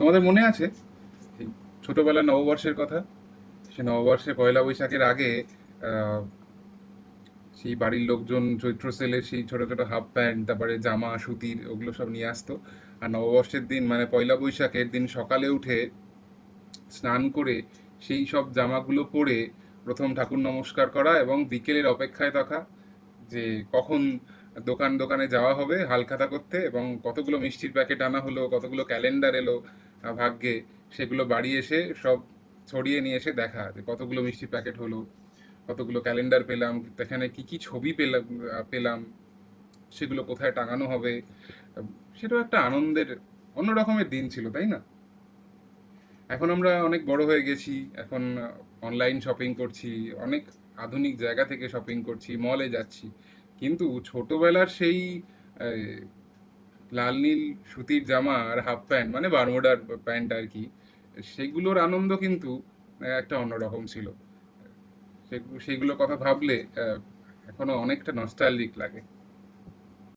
তোমাদের মনে আছে সেই ছোটবেলার নববর্ষের কথা? সে নববর্ষে পয়লা বৈশাখের আগে আহ, সেই বাড়ির লোকজন চৈত্র সেলের সেই ছোট ছোট হাফ প্যান্ট, তারপরে জামা সুতির, ওগুলো সব নিয়ে আসতো। আর নববর্ষের দিন মানে পয়লা বৈশাখের দিন সকালে উঠে স্নান করে সেই সব জামাগুলো পরে প্রথম ঠাকুর নমস্কার করা এবং বিকেলের অপেক্ষায় থাকা যে কখন দোকান দোকানে যাওয়া হবে হালখাতা করতে, এবং কতগুলো মিষ্টির প্যাকেট আনা হলো, কতগুলো ক্যালেন্ডার এলো ভাগ্যে, সেগুলো বাড়ি এসে সব ছড়িয়ে নিয়ে এসে দেখা যে কতগুলো মিষ্টির প্যাকেট হলো, কতগুলো ক্যালেন্ডার পেলাম, সেখানে কি কি ছবি পেলাম পেলাম সেগুলো কোথায় টাঙানো হবে। সেটাও একটা আনন্দের অন্য রকমের দিন ছিল, তাই না? এখন আমরা অনেক বড় হয়ে গেছি, এখন অনলাইন শপিং করছি, অনেক আধুনিক জায়গা থেকে শপিং করছি, মলে যাচ্ছি, কিন্তু ছোটবেলার সেই আহ, লাল নীল সুতির জামা আর হাফ প্যান্ট মানে বারমুডার প্যান্ট আর কি, সেগুলোর আনন্দ কিন্তু একটা অন্যরকম ছিল। সেগুলোর কথা ভাবলে এখনো অনেকটা নস্টালজিক লাগে।